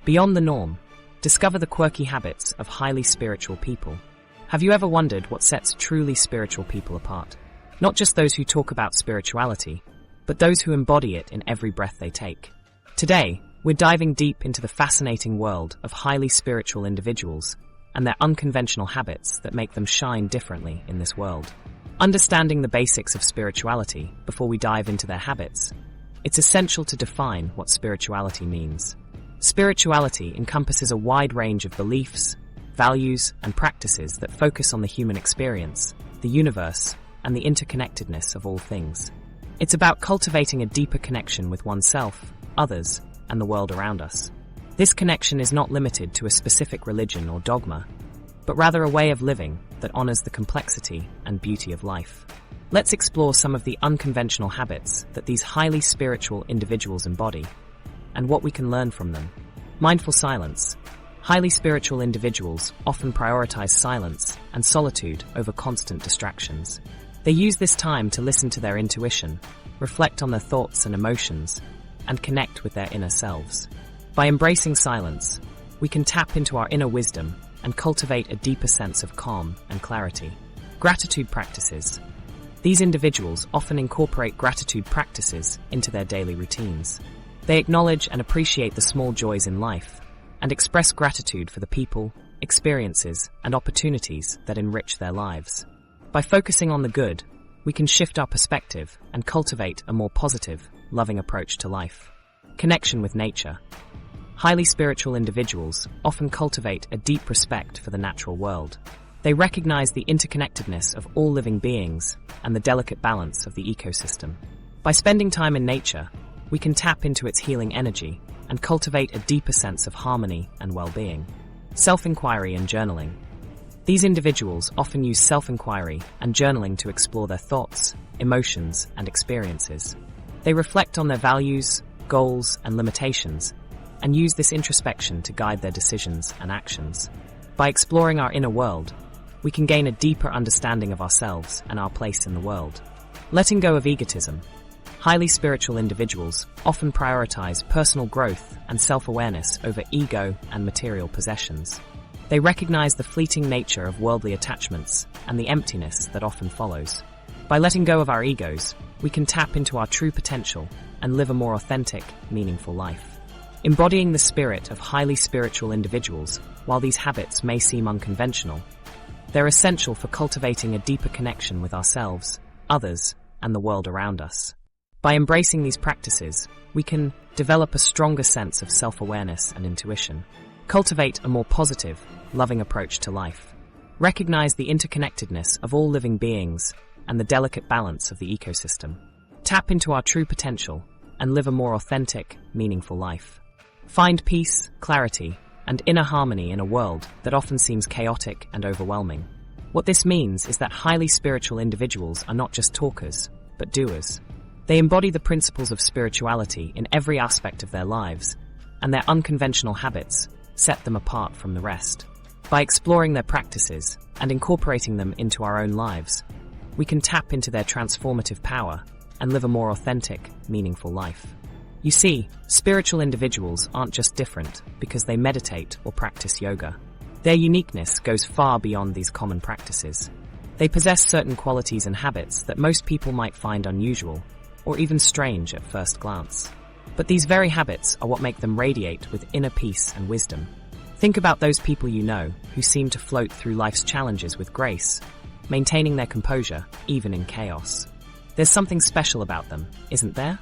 Beyond the norm, discover the quirky habits of highly spiritual people. Have you ever wondered what sets truly spiritual people apart? Not just those who talk about spirituality, but those who embody it in every breath they take. Today, we're diving deep into the fascinating world of highly spiritual individuals and their unconventional habits that make them shine differently in this world. Understanding the basics of spirituality before we dive into their habits, it's essential to define what spirituality means. Spirituality encompasses a wide range of beliefs, values, and practices that focus on the human experience, the universe, and the interconnectedness of all things. It's about cultivating a deeper connection with oneself, others, and the world around us. This connection is not limited to a specific religion or dogma, but rather a way of living that honors the complexity and beauty of life. Let's explore some of the unconventional habits that these highly spiritual individuals embody, and what we can learn from them. Mindful silence. Highly spiritual individuals often prioritize silence and solitude over constant distractions. They use this time to listen to their intuition, reflect on their thoughts and emotions, and connect with their inner selves. By embracing silence, we can tap into our inner wisdom and cultivate a deeper sense of calm and clarity. Gratitude practices. These individuals often incorporate gratitude practices into their daily routines. They acknowledge and appreciate the small joys in life and express gratitude for the people, experiences, and opportunities that enrich their lives. By focusing on the good, we can shift our perspective and cultivate a more positive, loving approach to life. Connection with nature. Highly spiritual individuals often cultivate a deep respect for the natural world. They recognize the interconnectedness of all living beings and the delicate balance of the ecosystem. By spending time in nature, we can tap into its healing energy and cultivate a deeper sense of harmony and well-being. Self-inquiry and journaling. These individuals often use self-inquiry and journaling to explore their thoughts, emotions, and experiences. They reflect on their values, goals, and limitations, and use this introspection to guide their decisions and actions. By exploring our inner world, we can gain a deeper understanding of ourselves and our place in the world. Letting go of egotism. Highly spiritual individuals often prioritize personal growth and self-awareness over ego and material possessions. They recognize the fleeting nature of worldly attachments and the emptiness that often follows. By letting go of our egos, we can tap into our true potential and live a more authentic, meaningful life. Embodying the spirit of highly spiritual individuals, while these habits may seem unconventional, they're essential for cultivating a deeper connection with ourselves, others, and the world around us. By embracing these practices, we can develop a stronger sense of self-awareness and intuition, cultivate a more positive, loving approach to life, recognize the interconnectedness of all living beings and the delicate balance of the ecosystem, tap into our true potential, and live a more authentic, meaningful life. Find peace, clarity, and inner harmony in a world that often seems chaotic and overwhelming. What this means is that highly spiritual individuals are not just talkers, but doers. They embody the principles of spirituality in every aspect of their lives, and their unconventional habits set them apart from the rest. By exploring their practices and incorporating them into our own lives, we can tap into their transformative power and live a more authentic, meaningful life. You see, spiritual individuals aren't just different because they meditate or practice yoga. Their uniqueness goes far beyond these common practices. They possess certain qualities and habits that most people might find unusual or even strange at first glance. But these very habits are what make them radiate with inner peace and wisdom. Think about those people you know who seem to float through life's challenges with grace, maintaining their composure even in chaos. There's something special about them, isn't there?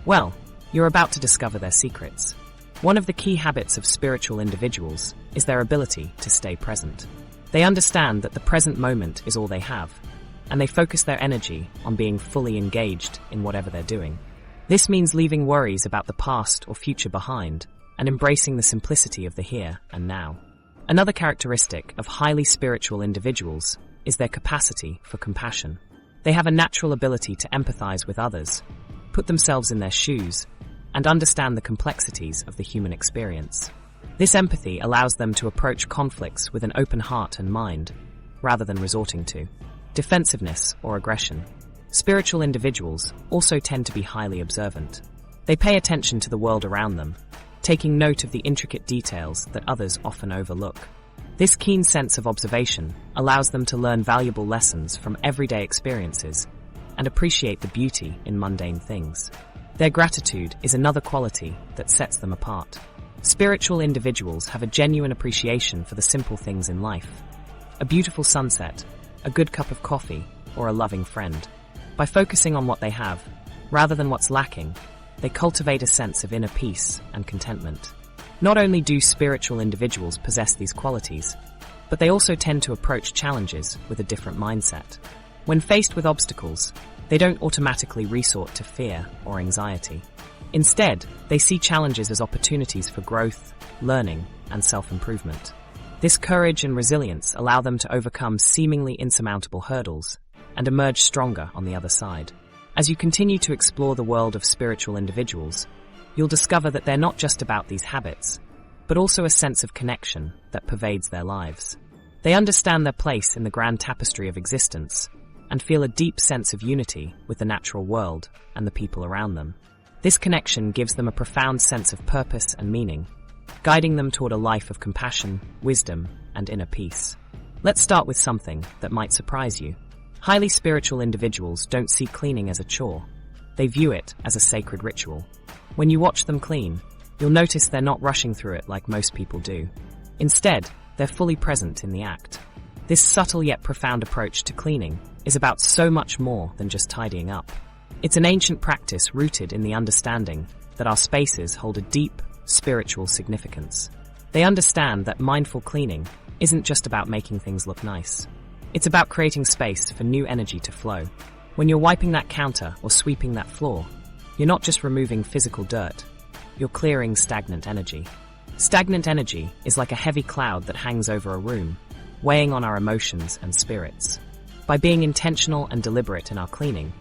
Well, you're about to discover their secrets. One of the key habits of spiritual individuals is their ability to stay present. They understand that the present moment is all they have, and they focus their energy on being fully engaged in whatever they're doing. This means leaving worries about the past or future behind and embracing the simplicity of the here and now. Another characteristic of highly spiritual individuals is their capacity for compassion. They have a natural ability to empathize with others, put themselves in their shoes, and understand the complexities of the human experience. This empathy allows them to approach conflicts with an open heart and mind, rather than resorting to defensiveness or aggression. Spiritual individuals also tend to be highly observant. They pay attention to the world around them, taking note of the intricate details that others often overlook. This keen sense of observation allows them to learn valuable lessons from everyday experiences and appreciate the beauty in mundane things. Their gratitude is another quality that sets them apart. Spiritual individuals have a genuine appreciation for the simple things in life. A beautiful sunset, a good cup of coffee, or a loving friend. By focusing on what they have, rather than what's lacking, they cultivate a sense of inner peace and contentment. Not only do spiritual individuals possess these qualities, but they also tend to approach challenges with a different mindset. When faced with obstacles, they don't automatically resort to fear or anxiety. Instead, they see challenges as opportunities for growth, learning, and self-improvement. This courage and resilience allow them to overcome seemingly insurmountable hurdles and emerge stronger on the other side. As you continue to explore the world of spiritual individuals, you'll discover that they're not just about these habits, but also a sense of connection that pervades their lives. They understand their place in the grand tapestry of existence and feel a deep sense of unity with the natural world and the people around them. This connection gives them a profound sense of purpose and meaning, guiding them toward a life of compassion, wisdom, and inner peace. Let's start with something that might surprise you. Highly spiritual individuals don't see cleaning as a chore. They view it as a sacred ritual. When you watch them clean, you'll notice they're not rushing through it like most people do. Instead, they're fully present in the act. This subtle yet profound approach to cleaning is about so much more than just tidying up. It's an ancient practice rooted in the understanding that our spaces hold a deep, spiritual significance. They understand that mindful cleaning isn't just about making things look nice. It's about creating space for new energy to flow. When you're wiping that counter or sweeping that floor, you're not just removing physical dirt, you're clearing stagnant energy. Stagnant energy is like a heavy cloud that hangs over a room, weighing on our emotions and spirits. By being intentional and deliberate in our cleaning,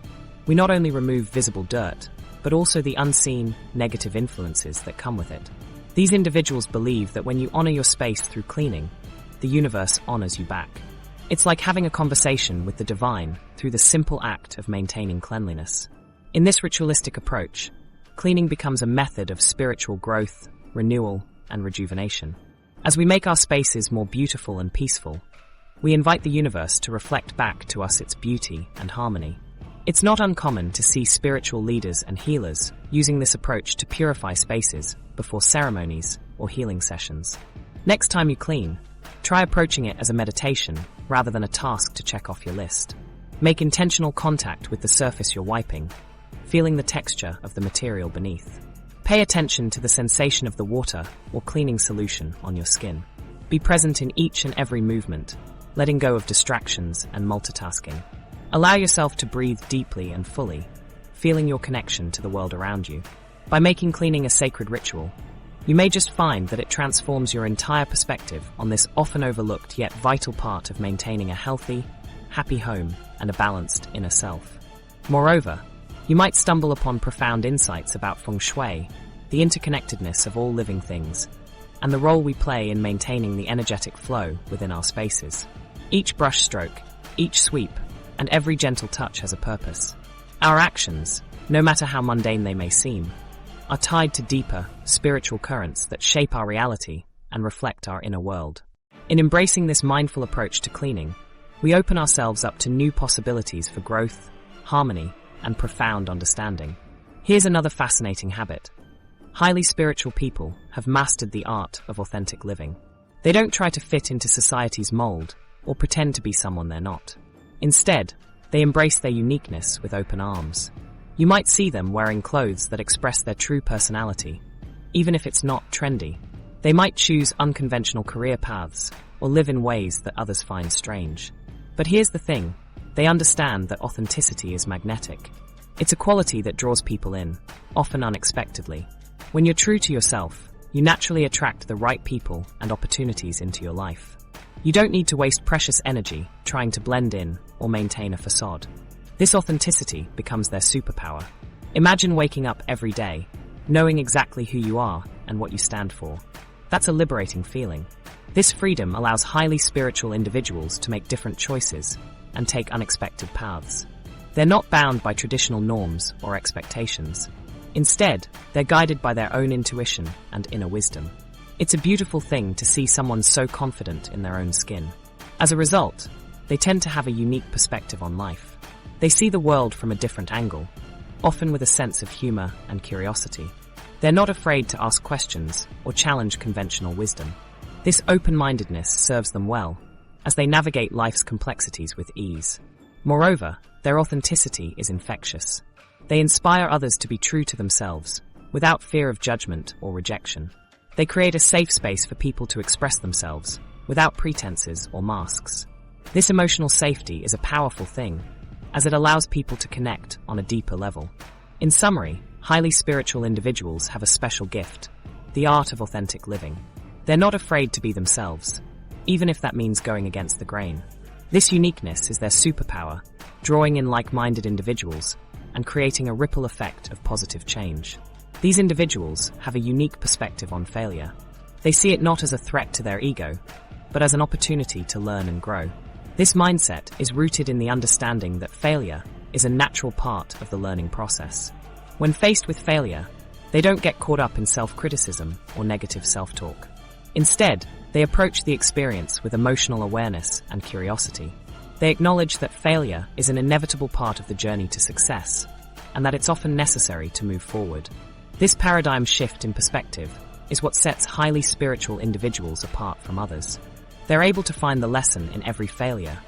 we not only remove visible dirt, but also the unseen, negative influences that come with it. These individuals believe that when you honor your space through cleaning, the universe honors you back. It's like having a conversation with the divine through the simple act of maintaining cleanliness. In this ritualistic approach, cleaning becomes a method of spiritual growth, renewal, and rejuvenation. As we make our spaces more beautiful and peaceful, we invite the universe to reflect back to us its beauty and harmony. It's not uncommon to see spiritual leaders and healers using this approach to purify spaces before ceremonies or healing sessions. Next time you clean, try approaching it as a meditation rather than a task to check off your list. Make intentional contact with the surface you're wiping, feeling the texture of the material beneath. Pay attention to the sensation of the water or cleaning solution on your skin. Be present in each and every movement, letting go of distractions and multitasking. Allow yourself to breathe deeply and fully, feeling your connection to the world around you. By making cleaning a sacred ritual, you may just find that it transforms your entire perspective on this often overlooked yet vital part of maintaining a healthy, happy home and a balanced inner self. Moreover, you might stumble upon profound insights about feng shui, the interconnectedness of all living things, and the role we play in maintaining the energetic flow within our spaces. Each brush stroke, each sweep, and every gentle touch has a purpose. Our actions, no matter how mundane they may seem, are tied to deeper, spiritual currents that shape our reality and reflect our inner world. In embracing this mindful approach to cleaning, we open ourselves up to new possibilities for growth, harmony, and profound understanding. Here's another fascinating habit. Highly spiritual people have mastered the art of authentic living. They don't try to fit into society's mold or pretend to be someone they're not. Instead, they embrace their uniqueness with open arms. You might see them wearing clothes that express their true personality, even if it's not trendy. They might choose unconventional career paths or live in ways that others find strange. But here's the thing, they understand that authenticity is magnetic. It's a quality that draws people in, often unexpectedly. When you're true to yourself, you naturally attract the right people and opportunities into your life. You don't need to waste precious energy trying to blend in or maintain a facade. This authenticity becomes their superpower. Imagine waking up every day, knowing exactly who you are and what you stand for. That's a liberating feeling. This freedom allows highly spiritual individuals to make different choices and take unexpected paths. They're not bound by traditional norms or expectations. Instead, they're guided by their own intuition and inner wisdom. It's a beautiful thing to see someone so confident in their own skin. As a result, they tend to have a unique perspective on life. They see the world from a different angle, often with a sense of humor and curiosity. They're not afraid to ask questions or challenge conventional wisdom. This open-mindedness serves them well, as they navigate life's complexities with ease. Moreover, their authenticity is infectious. They inspire others to be true to themselves, without fear of judgment or rejection. They create a safe space for people to express themselves, without pretenses or masks. This emotional safety is a powerful thing, as it allows people to connect on a deeper level. In summary, highly spiritual individuals have a special gift, the art of authentic living. They're not afraid to be themselves, even if that means going against the grain. This uniqueness is their superpower, drawing in like-minded individuals and creating a ripple effect of positive change. These individuals have a unique perspective on failure. They see it not as a threat to their ego, but as an opportunity to learn and grow. This mindset is rooted in the understanding that failure is a natural part of the learning process. When faced with failure, they don't get caught up in self-criticism or negative self-talk. Instead, they approach the experience with emotional awareness and curiosity. They acknowledge that failure is an inevitable part of the journey to success, and that it's often necessary to move forward. This paradigm shift in perspective is what sets highly spiritual individuals apart from others. They're able to find the lesson in every failure,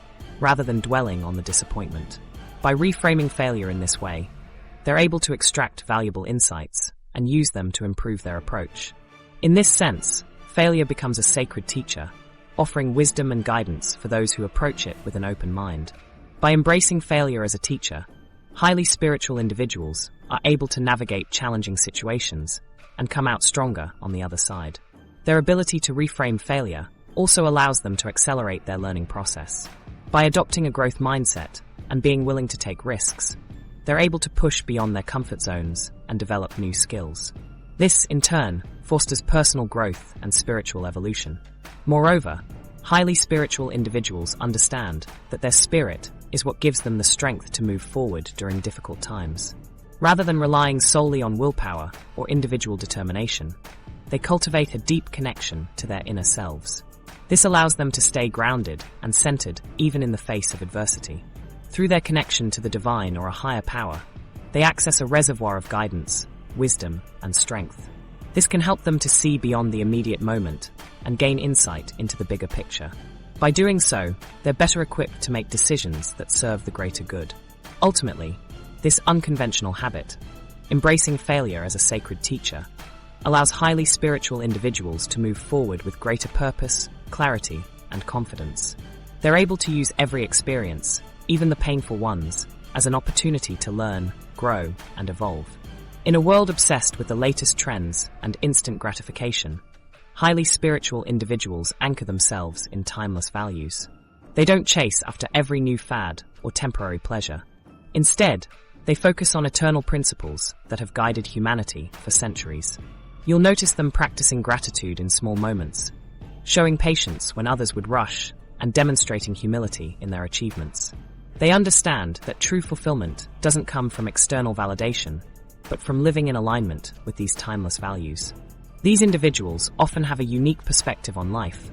rather than dwelling on the disappointment. By reframing failure in this way, they're able to extract valuable insights and use them to improve their approach. In this sense, failure becomes a sacred teacher, offering wisdom and guidance for those who approach it with an open mind. By embracing failure as a teacher, highly spiritual individuals are able to navigate challenging situations and come out stronger on the other side. Their ability to reframe failure also allows them to accelerate their learning process. By adopting a growth mindset and being willing to take risks, they're able to push beyond their comfort zones and develop new skills. This, in turn, fosters personal growth and spiritual evolution. Moreover, highly spiritual individuals understand that their spirit is what gives them the strength to move forward during difficult times. Rather than relying solely on willpower or individual determination, they cultivate a deep connection to their inner selves. This allows them to stay grounded and centered even in the face of adversity. Through their connection to the divine or a higher power, they access a reservoir of guidance, wisdom, and strength. This can help them to see beyond the immediate moment and gain insight into the bigger picture. By doing so, they're better equipped to make decisions that serve the greater good. Ultimately, this unconventional habit, embracing failure as a sacred teacher, allows highly spiritual individuals to move forward with greater purpose, clarity, and confidence. They're able to use every experience, even the painful ones, as an opportunity to learn, grow, and evolve. In a world obsessed with the latest trends and instant gratification, highly spiritual individuals anchor themselves in timeless values. They don't chase after every new fad or temporary pleasure. Instead, they focus on eternal principles that have guided humanity for centuries. You'll notice them practicing gratitude in small moments, showing patience when others would rush, and demonstrating humility in their achievements. They understand that true fulfillment doesn't come from external validation, but from living in alignment with these timeless values. These individuals often have a unique perspective on life,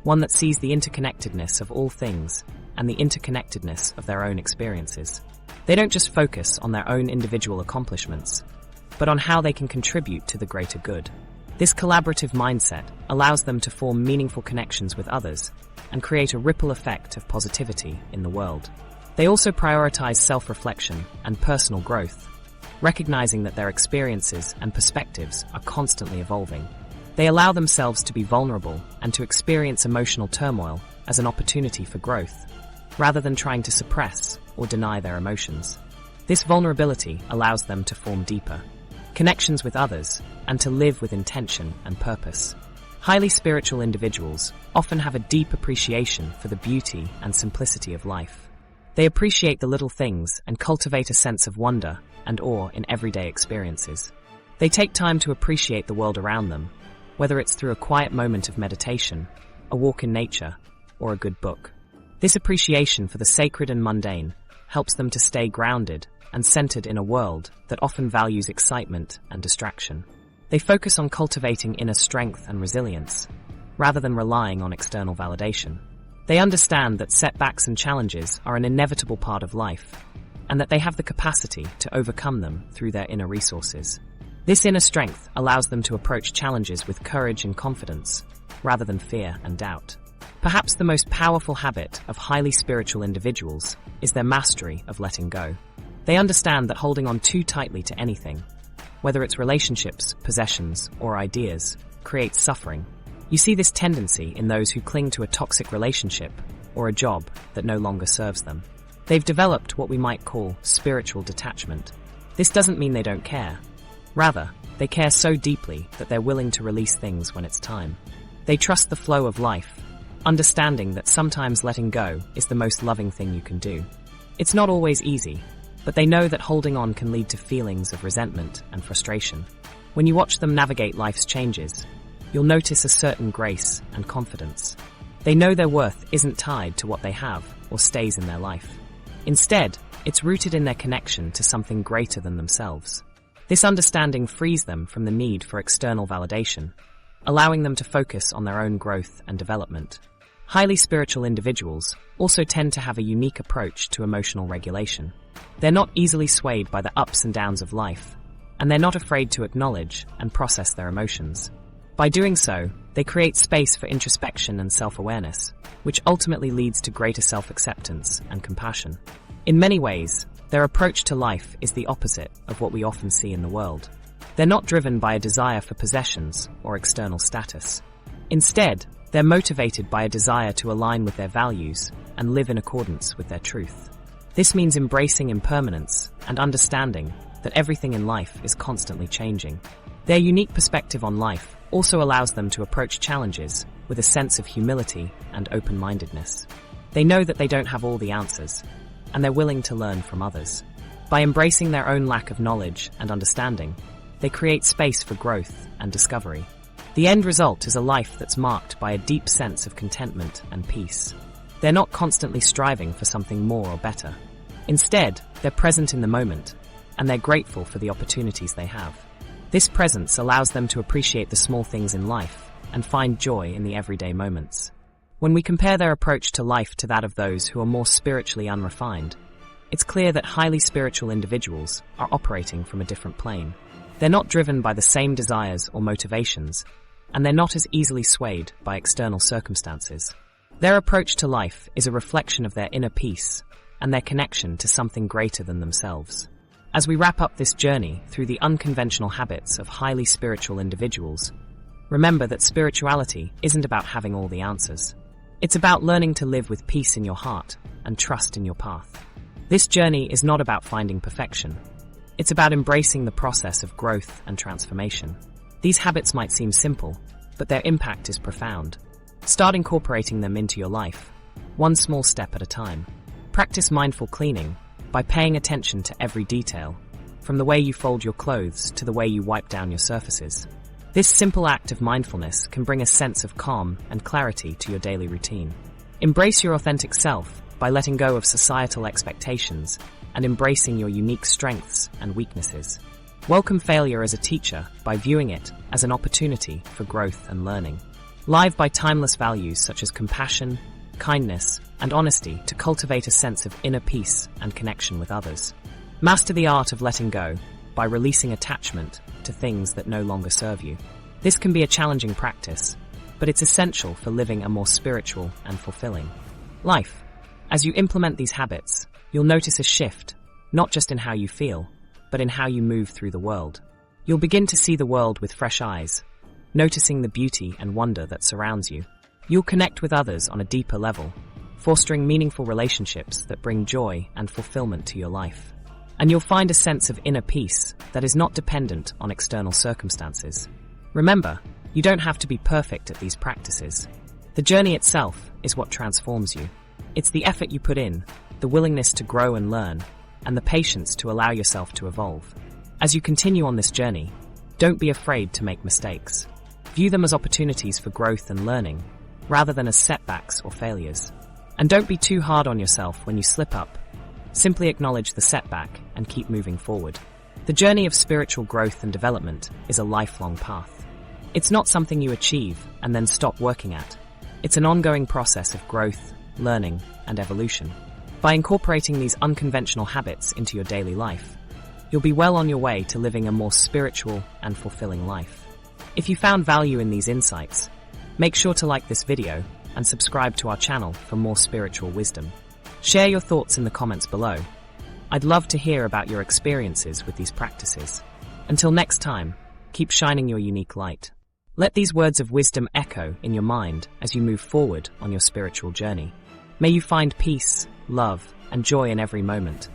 one that sees the interconnectedness of all things and the interconnectedness of their own experiences. They don't just focus on their own individual accomplishments, but on how they can contribute to the greater good. This collaborative mindset allows them to form meaningful connections with others and create a ripple effect of positivity in the world. They also prioritize self-reflection and personal growth, recognizing that their experiences and perspectives are constantly evolving. They allow themselves to be vulnerable and to experience emotional turmoil as an opportunity for growth, rather than trying to suppress or deny their emotions. This vulnerability allows them to form deeper connections with others and to live with intention and purpose. Highly spiritual individuals often have a deep appreciation for the beauty and simplicity of life. They appreciate the little things and cultivate a sense of wonder and awe in everyday experiences. They take time to appreciate the world around them, whether it's through a quiet moment of meditation, a walk in nature, or a good book. This appreciation for the sacred and mundane helps them to stay grounded and centered in a world that often values excitement and distraction. They focus on cultivating inner strength and resilience, rather than relying on external validation. They understand that setbacks and challenges are an inevitable part of life, and that they have the capacity to overcome them through their inner resources. This inner strength allows them to approach challenges with courage and confidence, rather than fear and doubt. Perhaps the most powerful habit of highly spiritual individuals is their mastery of letting go. They understand that holding on too tightly to anything, whether it's relationships, possessions, or ideas, creates suffering. You see this tendency in those who cling to a toxic relationship or a job that no longer serves them. They've developed what we might call spiritual detachment. This doesn't mean they don't care. Rather, they care so deeply that they're willing to release things when it's time. They trust the flow of life, understanding that sometimes letting go is the most loving thing you can do. It's not always easy, but they know that holding on can lead to feelings of resentment and frustration. When you watch them navigate life's changes, you'll notice a certain grace and confidence. They know their worth isn't tied to what they have or stays in their life. Instead, it's rooted in their connection to something greater than themselves. This understanding frees them from the need for external validation, allowing them to focus on their own growth and development. Highly spiritual individuals also tend to have a unique approach to emotional regulation. They're not easily swayed by the ups and downs of life, and they're not afraid to acknowledge and process their emotions. By doing so, they create space for introspection and self-awareness, which ultimately leads to greater self-acceptance and compassion. In many ways, their approach to life is the opposite of what we often see in the world. They're not driven by a desire for possessions or external status. Instead, they're motivated by a desire to align with their values and live in accordance with their truth. This means embracing impermanence and understanding that everything in life is constantly changing. Their unique perspective on life also allows them to approach challenges with a sense of humility and open-mindedness. They know that they don't have all the answers, and they're willing to learn from others. By embracing their own lack of knowledge and understanding, they create space for growth and discovery. The end result is a life that's marked by a deep sense of contentment and peace. They're not constantly striving for something more or better. Instead, they're present in the moment, and they're grateful for the opportunities they have. This presence allows them to appreciate the small things in life and find joy in the everyday moments. When we compare their approach to life to that of those who are more spiritually unrefined, it's clear that highly spiritual individuals are operating from a different plane. They're not driven by the same desires or motivations, and they're not as easily swayed by external circumstances. Their approach to life is a reflection of their inner peace and their connection to something greater than themselves. As we wrap up this journey through the unconventional habits of highly spiritual individuals, remember that spirituality isn't about having all the answers. It's about learning to live with peace in your heart and trust in your path. This journey is not about finding perfection. It's about embracing the process of growth and transformation. These habits might seem simple, but their impact is profound. Start incorporating them into your life, one small step at a time. Practice mindful cleaning by paying attention to every detail, from the way you fold your clothes to the way you wipe down your surfaces. This simple act of mindfulness can bring a sense of calm and clarity to your daily routine. Embrace your authentic self by letting go of societal expectations and embracing your unique strengths and weaknesses. Welcome failure as a teacher by viewing it as an opportunity for growth and learning. Live by timeless values such as compassion, kindness, and honesty to cultivate a sense of inner peace and connection with others. Master the art of letting go by releasing attachment to things that no longer serve you. This can be a challenging practice, but it's essential for living a more spiritual and fulfilling life. As you implement these habits, you'll notice a shift, not just in how you feel, but in how you move through the world. You'll begin to see the world with fresh eyes, noticing the beauty and wonder that surrounds you. You'll connect with others on a deeper level, fostering meaningful relationships that bring joy and fulfillment to your life. And you'll find a sense of inner peace that is not dependent on external circumstances. Remember, you don't have to be perfect at these practices. The journey itself is what transforms you. It's the effort you put in, the willingness to grow and learn, and the patience to allow yourself to evolve. As you continue on this journey, don't be afraid to make mistakes. View them as opportunities for growth and learning, rather than as setbacks or failures. And don't be too hard on yourself when you slip up. Simply acknowledge the setback and keep moving forward. The journey of spiritual growth and development is a lifelong path. It's not something you achieve and then stop working at. It's an ongoing process of growth, learning, and evolution. By incorporating these unconventional habits into your daily life, you'll be well on your way to living a more spiritual and fulfilling life. If you found value in these insights, make sure to like this video and subscribe to our channel for more spiritual wisdom. Share your thoughts in the comments below. I'd love to hear about your experiences with these practices. Until next time, keep shining your unique light. Let these words of wisdom echo in your mind as you move forward on your spiritual journey. May you find peace, love, and joy in every moment.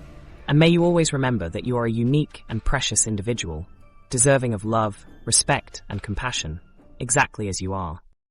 And may you always remember that you are a unique and precious individual, deserving of love, respect, and compassion, exactly as you are.